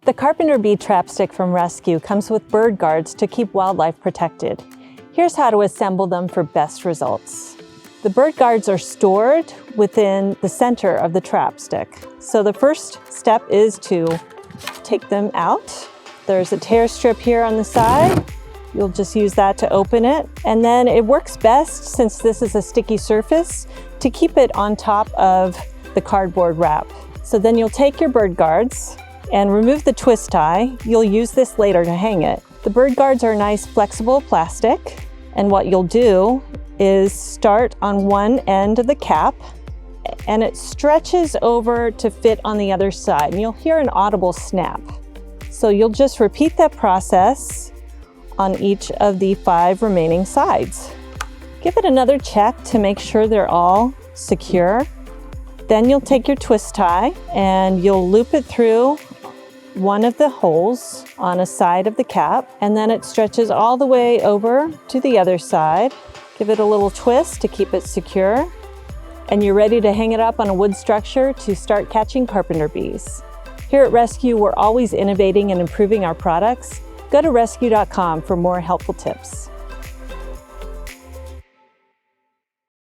The Carpenter Bee TrapStik from Rescue comes with bird guards to keep wildlife protected. Here's how to assemble them for best results. The bird guards are stored within the center of the TrapStik. So the first step is to take them out. There's a tear strip here on the side. You'll just use that to open it. And then it works best, since this is a sticky surface, to keep it on top of the cardboard wrap. So then you'll take your bird guards and remove the twist tie. You'll use this later to hang it. The bird guards are nice flexible plastic, and what you'll do is start on one end of the cap, and it stretches over to fit on the other side, and you'll hear an audible snap. So you'll just repeat that process on each of the 5 remaining sides. Give it another check to make sure they're all secure. Then you'll take your twist tie and you'll loop it through one of the holes on a side of the cap, and then it stretches all the way over to the other side. Give it a little twist to keep it secure, and you're ready to hang it up on a wood structure to start catching carpenter bees. Here at Rescue, we're always innovating and improving our products. Go to rescue.com for more helpful tips.